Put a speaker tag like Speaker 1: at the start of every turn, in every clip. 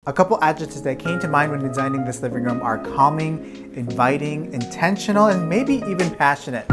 Speaker 1: A couple adjectives that came to mind when designing this living room are calming, inviting, intentional, and maybe even passionate.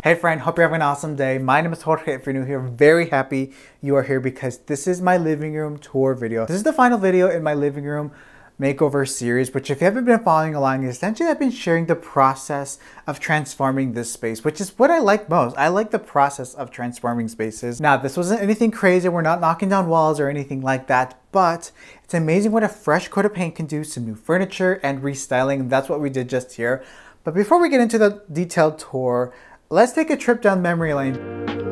Speaker 1: Hey friend, hope you're having an awesome day. My name is Jorge. If you're new here, I'm very happy you are here because this is my living room tour video. This is the final video in my living room makeover series, which if you haven't been following along, essentially I've been sharing the process of transforming this space, which is what I like most. I like the process of transforming spaces. Now, this wasn't anything crazy. We're not knocking down walls or anything like that, but it's amazing what a fresh coat of paint can do, some new furniture and restyling, and that's what we did just here. But before we get into the detailed tour, let's take a trip down memory lane.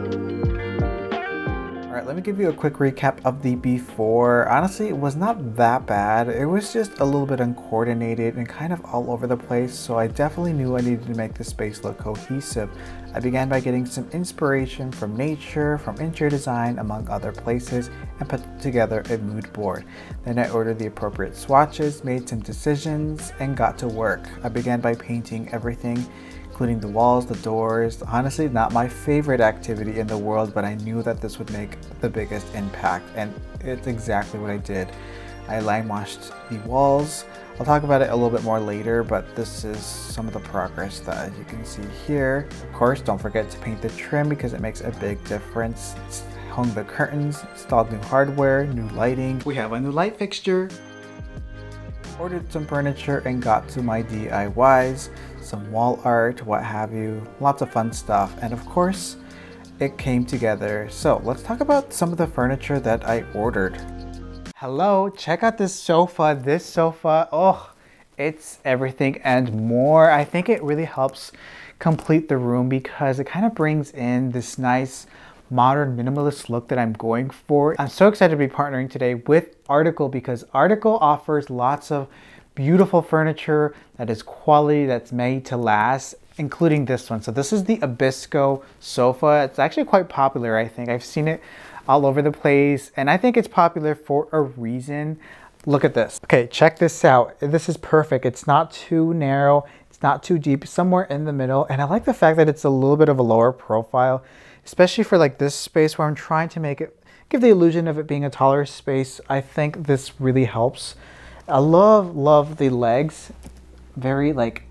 Speaker 1: All right, let me give you a quick recap of the before. Honestly, it was not that bad. It was just a little bit uncoordinated and kind of all over the place. So I definitely knew I needed to make the space look cohesive. I began by getting some inspiration from nature, from interior design, among other places, and put together a mood board. Then I ordered the appropriate swatches, made some decisions, and got to work. I began by painting everything, including the walls, the doors. Honestly, not my favorite activity in the world, but I knew that this would make the biggest impact, and it's exactly what I did. I lime washed the walls. I'll talk about it a little bit more later, but this is some of the progress that you can see here. Of course, don't forget to paint the trim because it makes a big difference. Hung the curtains, installed new hardware, new lighting. We have a new light fixture. Ordered some furniture and got to my DIYs, some wall art, what have you, lots of fun stuff, and of course it came together. So let's talk about some of the furniture that I ordered. Hello, check out this sofa. This sofa, oh, it's everything and more. I think it really helps complete the room because it kind of brings in this nice modern minimalist look that I'm going for. I'm so excited to be partnering today with Article because Article offers lots of beautiful furniture that is quality, that's made to last, including this one. So this is the Abisco sofa. It's actually quite popular, I think. I've seen it all over the place, and I think it's popular for a reason. Look at this. Okay, check this out. This is perfect. It's not too narrow, it's not too deep, somewhere in the middle, and I like the fact that it's a little bit of a lower profile, especially for like this space where I'm trying to make it, give the illusion of it being a taller space. I think this really helps. I love the legs. Very like,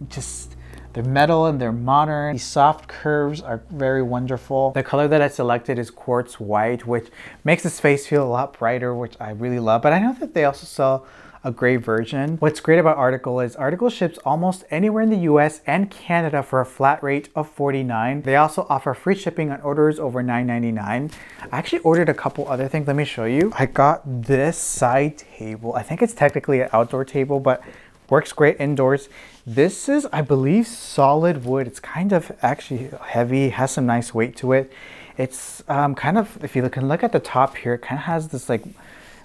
Speaker 1: just, they're metal and they're modern. These soft curves are very wonderful. The color that I selected is quartz white, which makes the space feel a lot brighter, which I really love. But I know that they also sell a gray version. What's great about Article is Article ships almost anywhere in the US and Canada for a flat rate of $49. They also offer free shipping on orders over $9.99. I actually ordered a couple other things. Let me show you. I got this side table. I think it's technically an outdoor table, but works great indoors. This is, I believe, solid wood. It's kind of actually heavy, has some nice weight to it. It's kind of, if you can look at the top here, it kind of has this like,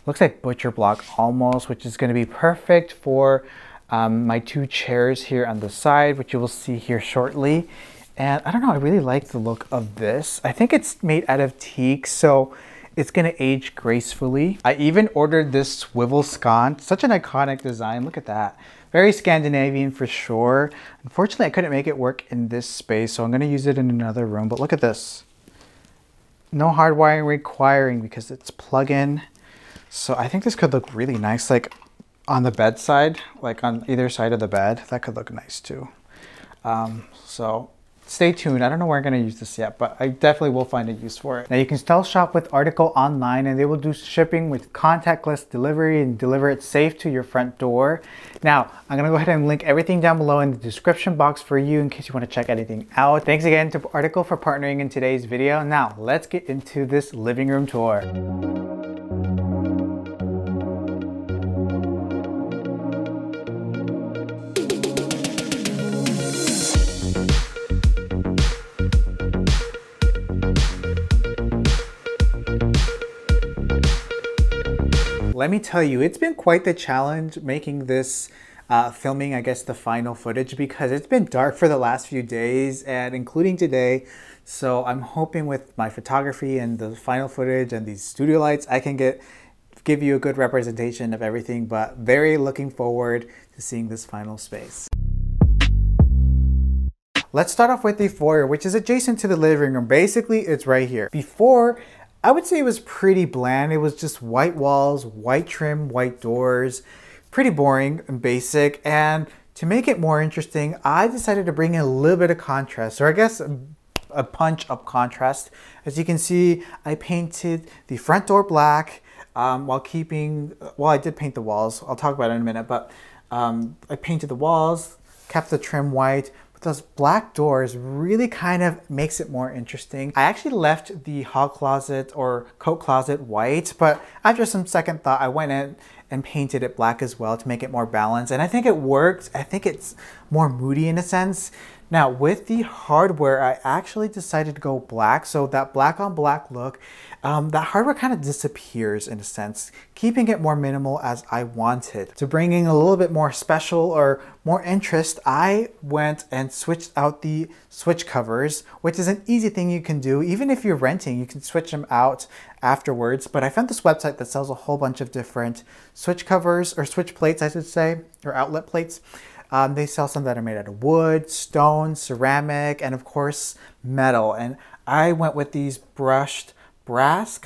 Speaker 1: looks like butcher block almost, which is going to be perfect for my two chairs here on the side, which you will see here shortly. And I don't know, I really like the look of this. I think it's made out of teak, so it's going to age gracefully. I even ordered this swivel sconce, such an iconic design. Look at that. Very Scandinavian for sure. Unfortunately, I couldn't make it work in this space, so I'm going to use it in another room. But look at this. No hard wiring requiring because it's plug-in. So I think this could look really nice, like on the bedside, like on either side of the bed. That could look nice too. So stay tuned. I don't know where I'm going to use this yet, but I definitely will find a use for it. Now you can still shop with Article online, and they will do shipping with contactless delivery and deliver it safe to your front door. Now, I'm going to go ahead and link everything down below in the description box for you in case you want to check anything out. Thanks again to Article for partnering in today's video. Now, let's get into this living room tour. Let me tell you, it's been quite the challenge making this filming, I guess, the final footage, because it's been dark for the last few days and including today. So I'm hoping with my photography and the final footage and these studio lights, I can give you a good representation of everything, but very looking forward to seeing this final space. Let's start off with the foyer, which is adjacent to the living room. Basically, it's right here. Before, I would say it was pretty bland. It was just white walls, white trim, white doors, pretty boring and basic. And to make it more interesting, I decided to bring in a little bit of contrast, or I guess a punch up contrast. As you can see, I painted the front door black while keeping, well, I did paint the walls. I'll talk about it in a minute, but I painted the walls, kept the trim white. Those black doors really kind of makes it more interesting. I actually left the hall closet or coat closet white, but after some second thought, I went in and painted it black as well to make it more balanced. And I think it worked. I think it's more moody in a sense. Now with the hardware, I actually decided to go black. So that black on black look, that hardware kind of disappears in a sense, keeping it more minimal as I wanted. To bring in a little bit more special or more interest, I went and switched out the switch covers, which is an easy thing you can do. Even if you're renting, you can switch them out afterwards. But I found this website that sells a whole bunch of different switch covers, or switch plates, I should say, or outlet plates. They sell some that are made out of wood, stone, ceramic, and of course metal. And I went with these brushed brass,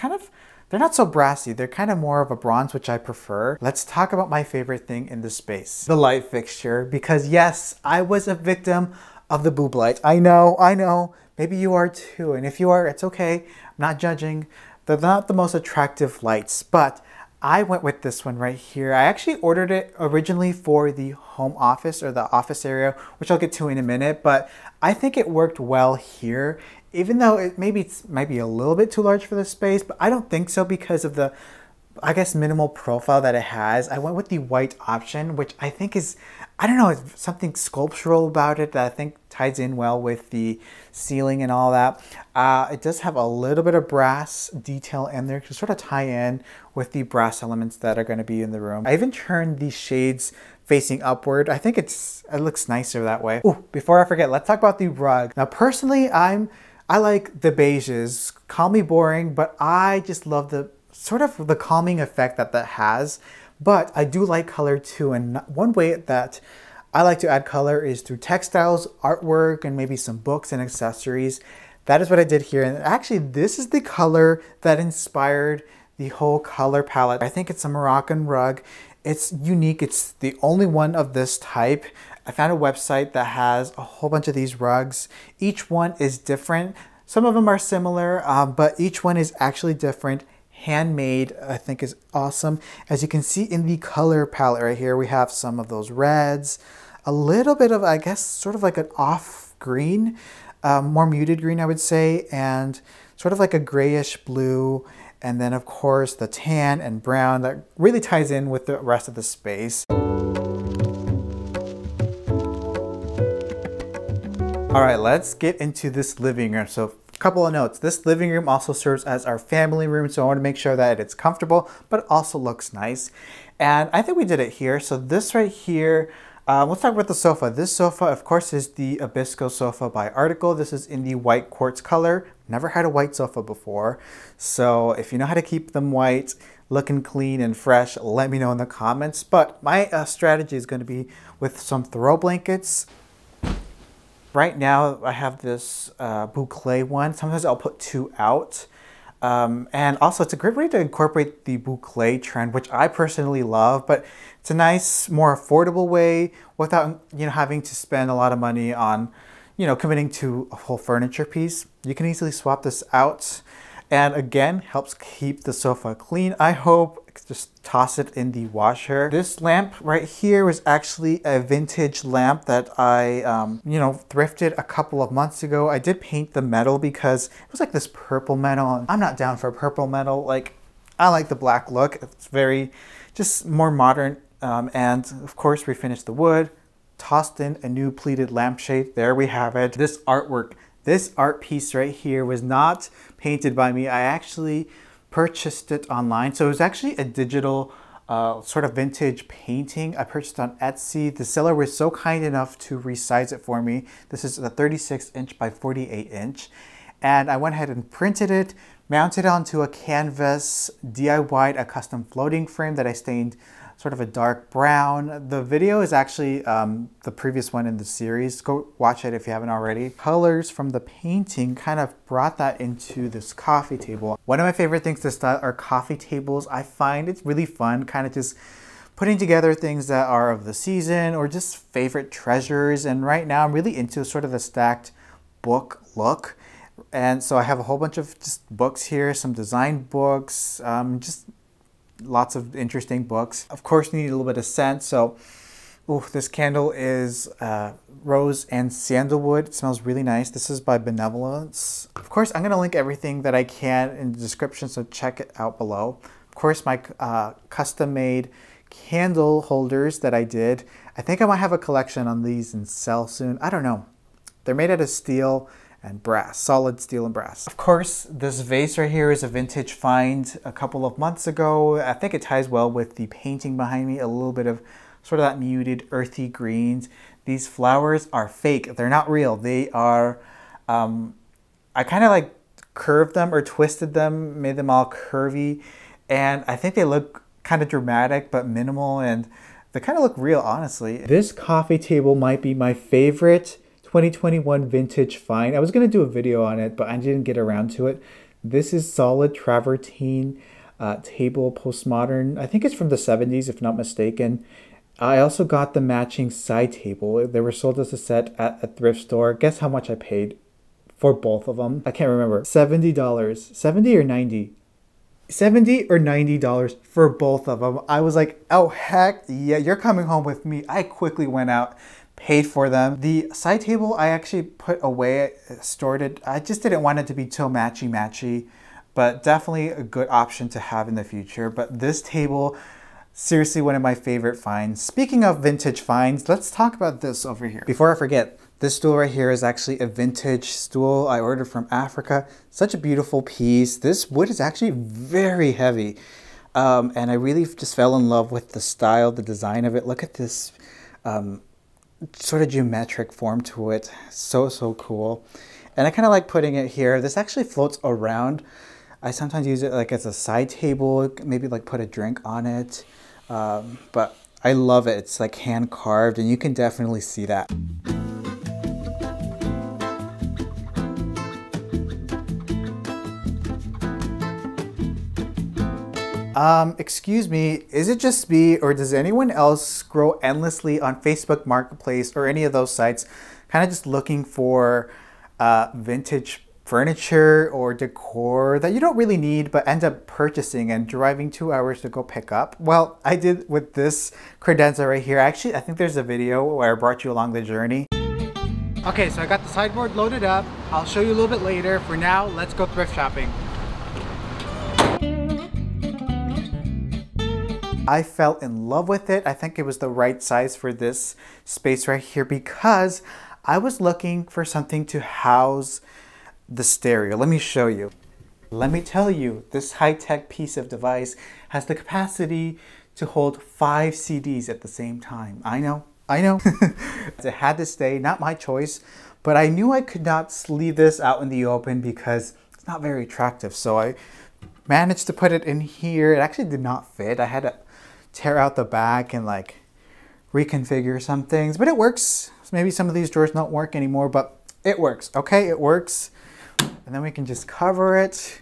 Speaker 1: they're not so brassy, they're kind of more of a bronze, which I prefer. Let's talk about my favorite thing in the space, the light fixture, because yes, I was a victim of the boob light. I know, maybe you are too. And if you are, it's okay, I'm not judging. They're not the most attractive lights, but I went with this one right here. I actually ordered it originally for the home office or the office area, which I'll get to in a minute, but I think it worked well here, even though it might be a little bit too large for the space, but I don't think so because of the, I guess, minimal profile that it has. I went with the white option, which I think is, I don't know, it's something sculptural about it that I think ties in well with the ceiling and all that. It does have a little bit of brass detail in there to sort of tie in with the brass elements that are going to be in the room. I even turned the shades facing upward. I think it looks nicer that way. Oh, before I forget, let's talk about the rug. Now, personally, I like the beiges. Call me boring, but I just love the sort of the calming effect that has. But I do like color too, and one way that I like to add color is through textiles, artwork, and maybe some books and accessories. That is what I did here, and actually this is the color that inspired the whole color palette. I think it's a Moroccan rug. It's unique, it's the only one of this type. I found a website that has a whole bunch of these rugs. Each one is different. Some of them are similar, but each one is actually different. Handmade, I think, is awesome. As you can see in the color palette right here, we have some of those reds, a little bit of, I guess, sort of like an off green, more muted green, I would say, and sort of like a grayish blue. And then of course the tan and brown that really ties in with the rest of the space. All right, let's get into this living room. So a couple of notes. This living room also serves as our family room, so I want to make sure that it's comfortable, but also looks nice. And I think we did it here. So this right here, let's talk about the sofa. This sofa, of course, is the Abisco sofa by Article. This is in the white quartz color. Never had a white sofa before. So if you know how to keep them white, looking clean and fresh, let me know in the comments. But my strategy is going to be with some throw blankets. Right now I have this boucle one. Sometimes I'll put two out. And also it's a great way to incorporate the boucle trend, which I personally love, but it's a nice, more affordable way without, having to spend a lot of money on, committing to a whole furniture piece. You can easily swap this out. And again, helps keep the sofa clean, I hope. Just toss it in the washer. This lamp right here was actually a vintage lamp that I, thrifted a couple of months ago. I did paint the metal because it was like this purple metal. I'm not down for purple metal. Like, I like the black look. It's very, just more modern. And of course, we finished the wood, tossed in a new pleated lampshade. There we have it. This artwork. This art piece right here was not painted by me. I actually purchased it online. So it was actually a digital sort of vintage painting I purchased on Etsy. The seller was so kind enough to resize it for me. This is a 36-inch by 48-inch. And I went ahead and printed it, mounted it onto a canvas, DIY'd a custom floating frame that I stained sort of a dark brown. The video is actually the previous one in the series. Go watch it if you haven't already. Colors from the painting kind of brought that into this coffee table. One of my favorite things to style are coffee tables. I find it's really fun, kind of just putting together things that are of the season or just favorite treasures. And right now I'm really into sort of the stacked book look. And so I have a whole bunch of just books here, some design books, just lots of interesting books. Of course, you need a little bit of scent. So, ooh, this candle is rose and sandalwood. It smells really nice. This is by Benevolence. Of course, I'm gonna link everything that I can in the description, so check it out below. Of course, my custom-made candle holders that I did. I think I might have a collection on these and sell soon. I don't know. They're made out of steel and brass, solid steel and brass. Of course, this vase right here is a vintage find a couple of months ago. I think it ties well with the painting behind me, a little bit of sort of that muted earthy greens. These flowers are fake. They're not real. They are, I kind of like curved them or twisted them, made them all curvy. And I think they look kind of dramatic but minimal, and they kind of look real, honestly. This coffee table might be my favorite 2021 vintage find. I was going to do a video on it, but I didn't get around to it. This is solid travertine table, postmodern. I think it's from the 70s, if not mistaken. I also got the matching side table. They were sold as a set at a thrift store. Guess how much I paid for both of them? I can't remember. $70. 70 or 90? $70 or $90 for both of them. I was like, oh heck yeah, you're coming home with me. I quickly went out, paid for them. The side table I actually put away, stored it. I just didn't want it to be too matchy, but definitely a good option to have in the future. But this table, seriously one of my favorite finds. Speaking of vintage finds, let's talk about this over here. Before I forget, this stool right here is actually a vintage stool I ordered from Africa. Such a beautiful piece. This wood is actually very heavy. And I really just fell in love with the style, the design of it. Look at this sort of geometric form to it. So cool. And I kind of like putting it here. This actually floats around. I sometimes use it like as a side table, maybe like put a drink on it. But I love it. It's like hand carved, and you can definitely see that. Excuse me, is it just me, or does anyone else scroll endlessly on Facebook Marketplace or any of those sites, kind of just looking for vintage furniture or decor that you don't really need but end up purchasing and driving 2 hours to go pick up? Well, I did with this credenza right here. Actually, I think there's a video where I brought you along the journey. Okay, so I got the sideboard loaded up. I'll show you a little bit later. For now, let's go thrift shopping. I fell in love with it. I think it was the right size for this space right here because I was looking for something to house the stereo. Let me show you. Let me tell you, this high-tech piece of device has the capacity to hold 5 CDs at the same time. I know. It had to stay, not my choice, but I knew I could not leave this out in the open because it's not very attractive. So I managed to put it in here. It actually did not fit. I had to tear out the back and like reconfigure some things, but it works. Maybe some of these drawers don't work anymore, but it works. Okay, it works. And then we can just cover it,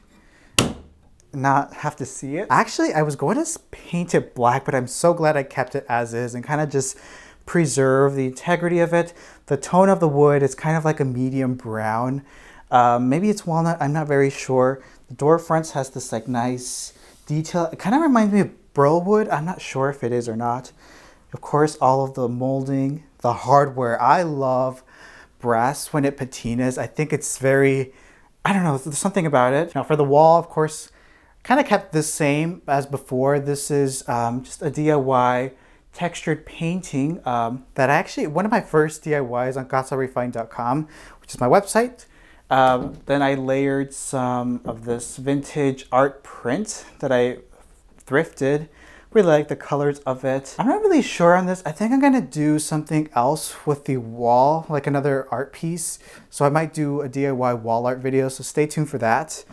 Speaker 1: not have to see it. Actually, I was going to paint it black, but I'm so glad I kept it as is and kind of just preserve the integrity of it. The tone of the wood is kind of like a medium brown. Maybe it's walnut, I'm not very sure. The door fronts has this like nice detail. It kind of reminds me of burl wood. I'm not sure if it is or not. Of course, all of the molding, the hardware. I love brass when it patinas. I think it's very, I don't know, there's something about it. Now for the wall, of course, kind of kept the same as before. This is just a DIY textured painting that actually, one of my first DIYs on CasaRefine.com, which is my website. Then I layered some of this vintage art print that I thrifted. Really like the colors of it. I'm not really sure on this. I think I'm gonna do something else with the wall, like another art piece. So I might do a DIY wall art video, so stay tuned for that.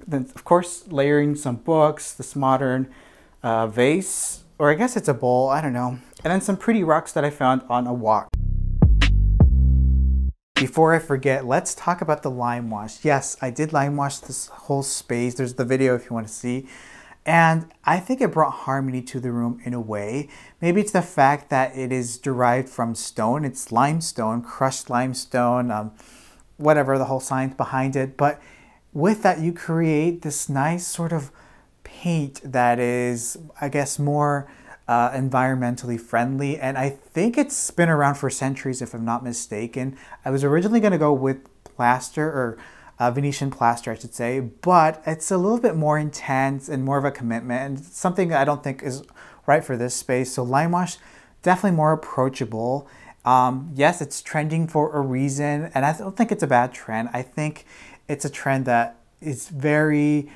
Speaker 1: Then of course, layering some books, this modern vase. or I guess it's a bowl, I don't know. And then some pretty rocks that I found on a walk. Before I forget, let's talk about the lime wash. Yes, I did lime wash this whole space. There's the video if you want to see. And I think it brought harmony to the room in a way. Maybe it's the fact that it is derived from stone. It's limestone, crushed limestone, whatever the whole science behind it. But with that, you create this nice sort of paint that is, I guess, more environmentally friendly, and I think it's been around for centuries if I'm not mistaken. I was originally going to go with plaster, or Venetian plaster I should say, but it's a little bit more intense and more of a commitment, and something I don't think is right for this space. So lime wash, definitely more approachable. Yes, it's trending for a reason, and I don't think it's a bad trend. I think it's a trend that is very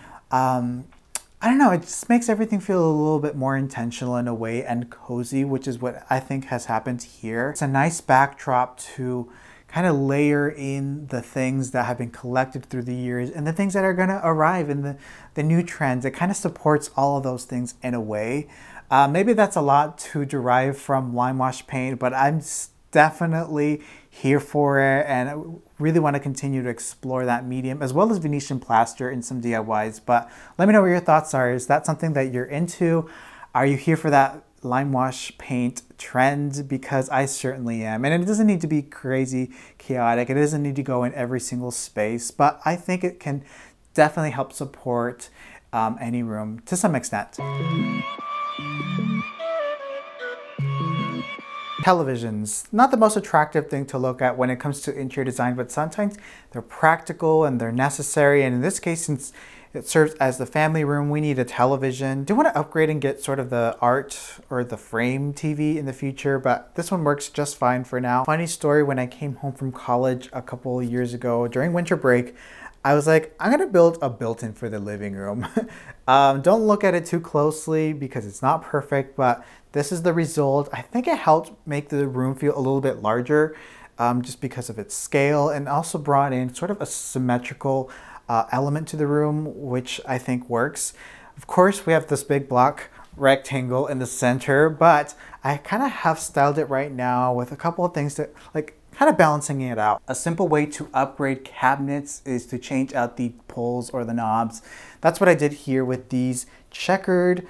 Speaker 1: I don't know, it just makes everything feel a little bit more intentional in a way and cozy, which is what I think has happened here. It's a nice backdrop to kind of layer in the things that have been collected through the years and the things that are going to arrive in the new trends. It kind of supports all of those things in a way. Maybe that's a lot to derive from lime wash paint, but I'm definitely here for it, and I really want to continue to explore that medium as well as Venetian plaster in some DIYs. But let me know what your thoughts are. Is that something that you're into? Are you here for that lime wash paint trend? Because I certainly am. And it doesn't need to be crazy chaotic. It doesn't need to go in every single space, but I think it can definitely help support any room to some extent. Televisions, not the most attractive thing to look at when it comes to interior design, but sometimes they're practical and they're necessary. And in this case, since it serves as the family room, we need a television. Do want to upgrade and get sort of the art or the frame TV in the future, but this one works just fine for now. Funny story, when I came home from college a couple of years ago during winter break, I was like, I'm gonna build a built-in for the living room. Don't look at it too closely because it's not perfect, but this is the result. I think it helped make the room feel a little bit larger just because of its scale, and also brought in sort of a symmetrical element to the room, which I think works. Of course, we have this big block rectangle in the center, but I kind of have styled it right now with a couple of things that like kind of balancing it out. A simple way to upgrade cabinets is to change out the pulls or the knobs. That's what I did here with these checkered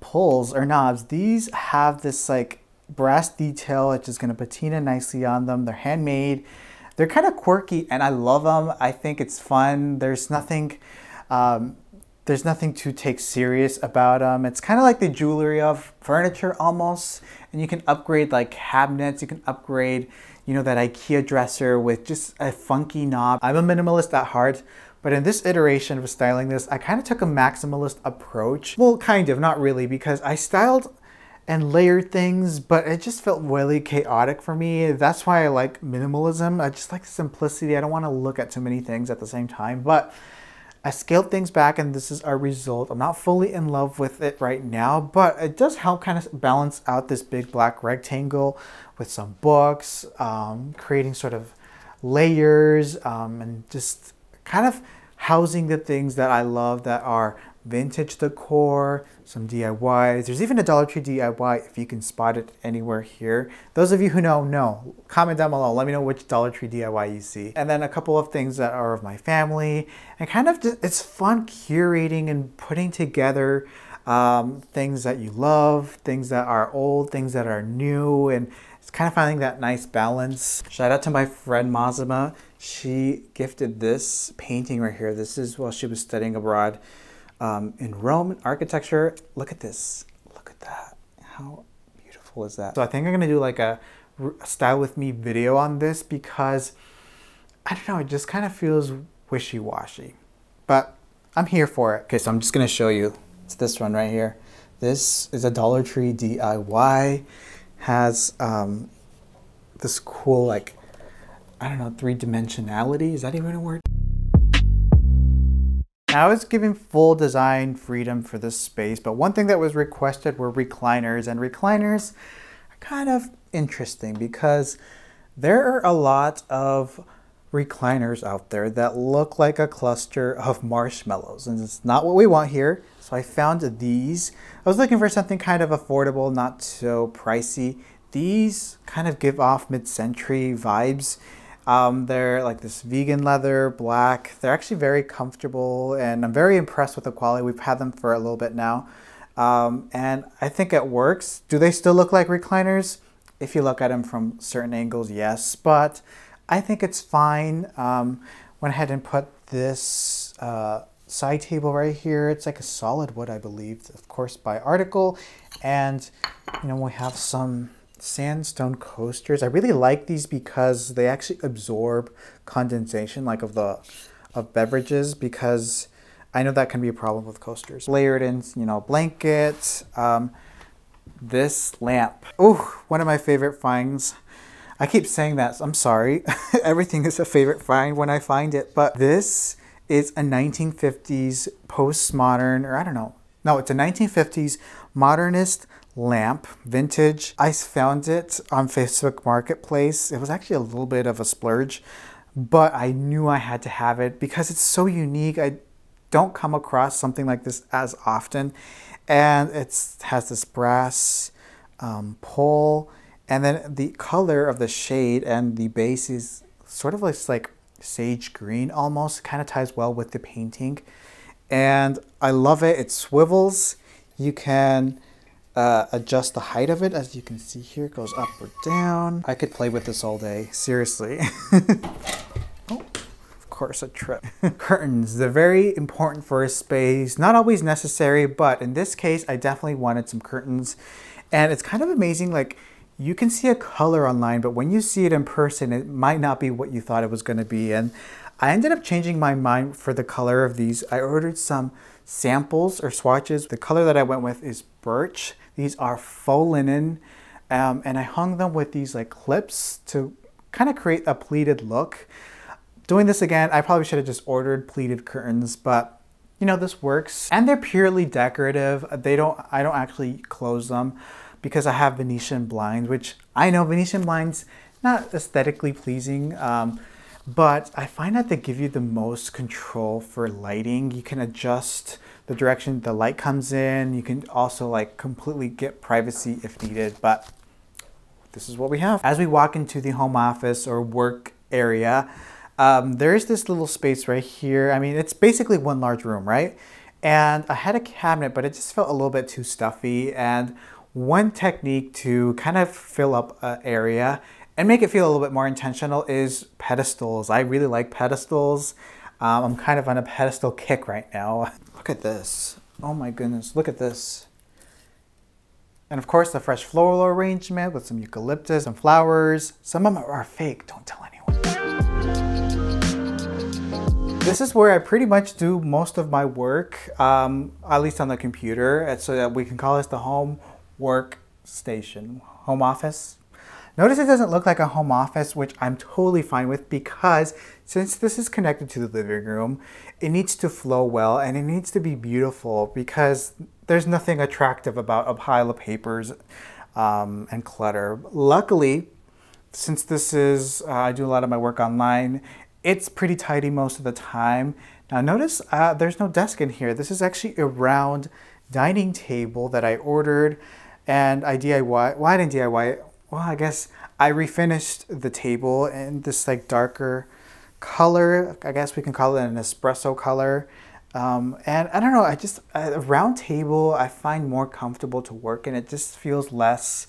Speaker 1: pulls or knobs. These have this like brass detail, which is going to patina nicely on them. They're handmade. They're kind of quirky and I love them. I think it's fun. There's nothing to take serious about them. It's kind of like the jewelry of furniture almost. And you can upgrade like cabinets. You can upgrade, you know, that IKEA dresser with just a funky knob. I'm a minimalist at heart, but in this iteration of styling this, I kind of took a maximalist approach. Well, kind of, not really, because I styled and layered things, but it just felt really chaotic for me. That's why I like minimalism. I just like simplicity. I don't want to look at too many things at the same time, but I scaled things back and this is our result. I'm not fully in love with it right now, but it does help kind of balance out this big black rectangle with some books, creating sort of layers and just kind of housing the things that I love that are vintage decor, some DIYs. There's even a Dollar Tree DIY if you can spot it anywhere here. Those of you who know. Comment down below. Let me know which Dollar Tree DIY you see. And then a couple of things that are of my family. And kind of just, it's fun curating and putting together things that you love, things that are old, things that are new, and it's kind of finding that nice balance. Shout out to my friend Mazima. She gifted this painting right here. This is while she was studying abroad in Rome, architecture. Look at this. Look at that. How beautiful is that? So I think I'm gonna do like a style with me video on this because I don't know, it just kind of feels wishy-washy, but I'm here for it. Okay, so I'm just gonna show you. It's this one right here. This is a Dollar Tree DIY. Has this cool, like, I don't know, three-dimensionality. Is that even a word? Now, I was giving full design freedom for this space, but one thing that was requested were recliners, and recliners are kind of interesting because there are a lot of recliners out there that look like a cluster of marshmallows, and it's not what we want here. So I found these. I was looking for something kind of affordable, not so pricey. These kind of give off mid-century vibes. They're like this vegan leather, black. They're actually very comfortable, and I'm very impressed with the quality. We've had them for a little bit now, and I think it works. Do they still look like recliners? If you look at them from certain angles, yes, but I think it's fine. Went ahead and put this side table right here. It's like a solid wood, I believe, of course, by article. And, you know, we have some sandstone coasters. I really like these because they actually absorb condensation, like of beverages, because I know that can be a problem with coasters. Layered in, you know, blankets. This lamp. Oh, one of my favorite finds. I keep saying that, I'm sorry. Everything is a favorite find when I find it, but this is a 1950s postmodern, or I don't know. No, it's a 1950s modernist lamp, vintage. I found it on Facebook Marketplace. It was actually a little bit of a splurge, but I knew I had to have it because it's so unique. I don't come across something like this as often. And it has this brass pole, and then the color of the shade and the base is sort of like sage green almost. Kind of ties well with the painting. And I love it. It swivels. You can adjust the height of it. As you can see here, it goes up or down. I could play with this all day, seriously. Oh, of course, a trip. Curtains, they're very important for a space. Not always necessary, but in this case, I definitely wanted some curtains. And it's kind of amazing, like, you can see a color online, but when you see it in person, it might not be what you thought it was going to be. And I ended up changing my mind for the color of these. I ordered some samples or swatches. The color that I went with is birch. These are faux linen, and I hung them with these like clips to kind of create a pleated look. Doing this again, I probably should have just ordered pleated curtains, but you know, this works. And they're purely decorative. I don't actually close them because I have Venetian blinds, which I know Venetian blinds, not aesthetically pleasing, but I find that they give you the most control for lighting. You can adjust the direction the light comes in. You can also like completely get privacy if needed, but this is what we have. As we walk into the home office or work area, there is this little space right here. I mean, it's basically one large room, right? And I had a cabinet, but it just felt a little bit too stuffy. And one technique to kind of fill up an area and make it feel a little bit more intentional is pedestals. I really like pedestals. I'm kind of on a pedestal kick right now. Look at this. Oh my goodness, look at this. And of course, the fresh floral arrangement with some eucalyptus and flowers. Some of them are fake, don't tell anyone. This is where I pretty much do most of my work, at least on the computer, so that we can call this the home workstation, home office. Notice it doesn't look like a home office, which I'm totally fine with, because since this is connected to the living room, it needs to flow well and it needs to be beautiful, because there's nothing attractive about a pile of papers and clutter. Luckily, since this is, I do a lot of my work online, it's pretty tidy most of the time. Now notice there's no desk in here. This is actually a round dining table that I ordered and I DIY. Why didn't DIY it? Well, I guess I refinished the table in this like darker color. I guess we can call it an espresso color. And I don't know, a round table I find more comfortable to work in. It just feels less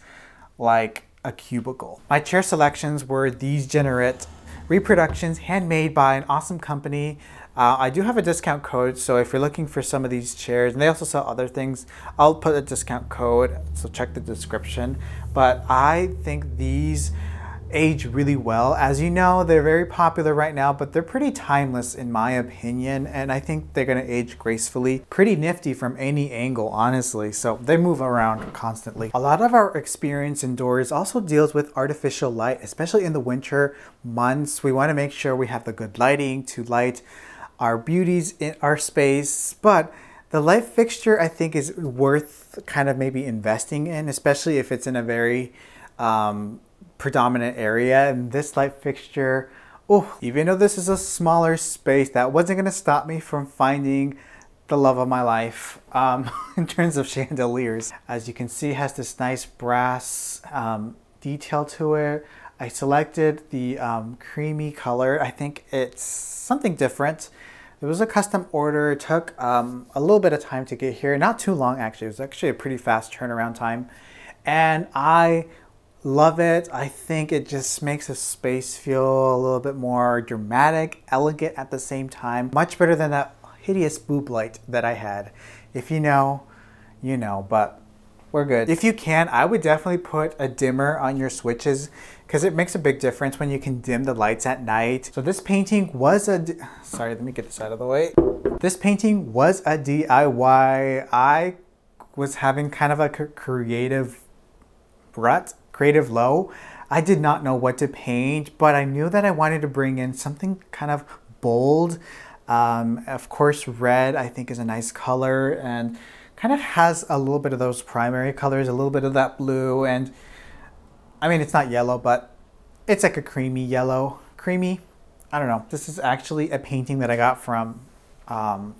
Speaker 1: like a cubicle. My chair selections were these Generate reproductions, handmade by an awesome company. I do have a discount code, so if you're looking for some of these chairs, and they also sell other things, I'll put a discount code, so check the description. But I think these age really well. As you know, they're very popular right now, but they're pretty timeless in my opinion, and I think they're gonna age gracefully. Pretty nifty from any angle, honestly, so they move around constantly. A lot of our experience indoors also deals with artificial light, especially in the winter months. We wanna make sure we have the good lighting to light our beauties in our space, but the light fixture I think is worth kind of maybe investing in, especially if it's in a very predominant area. And this light fixture Oh, even though this is a smaller space, that wasn't gonna stop me from finding the love of my life in terms of chandeliers. As you can see, it has this nice brass detail to it. I selected the creamy color. I think it's something different. It was a custom order. It took a little bit of time to get here. Not too long, actually. It was actually a pretty fast turnaround time. And I love it. I think it just makes the space feel a little bit more dramatic, elegant at the same time. Much better than that hideous boob light that I had. If you know, you know, but we're good. If you can, I would definitely put a dimmer on your switches because it makes a big difference when you can dim the lights at night. So this painting was sorry, let me get this out of the way. This painting was a DIY. I was having kind of a creative rut, creative low. I did not know what to paint, but I knew that I wanted to bring in something kind of bold. Of course, red I think is a nice color and kind of has a little bit of those primary colors, a little bit of that blue, and I mean, it's not yellow, but it's like a creamy yellow. Creamy? I don't know. This is actually a painting that I got from,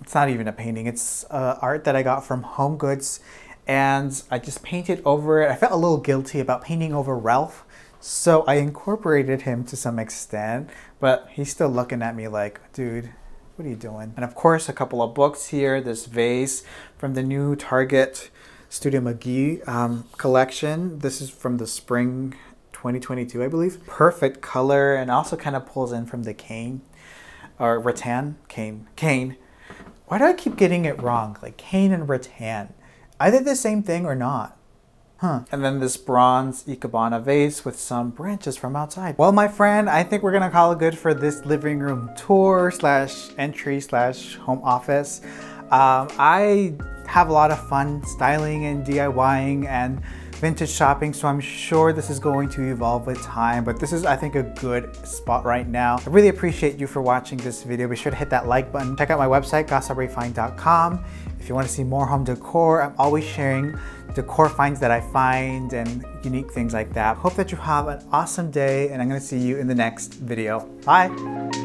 Speaker 1: it's not even a painting, it's art that I got from Home Goods, and I just painted over it. I felt a little guilty about painting over Ralph, so I incorporated him to some extent, but he's still looking at me like, dude, what are you doing? And of course, a couple of books here. This vase from the new Target Studio McGee collection. This is from the spring 2022, I believe. Perfect color, and also kind of pulls in from the cane or rattan. Cane. Why do I keep getting it wrong? Like cane and rattan. Either the same thing or not. Huh. And then this bronze Ikebana vase with some branches from outside. Well, my friend, I think we're gonna call it good for this living room tour slash entry slash home office. I have a lot of fun styling and DIYing and vintage shopping, so I'm sure this is going to evolve with time, but this is, I think, a good spot right now. I really appreciate you for watching this video. Be sure to hit that like button. Check out my website, casabrefine.com. If you want to see more home decor, I'm always sharing decor finds that I find and unique things like that. Hope that you have an awesome day, and I'm going to see you in the next video. Bye!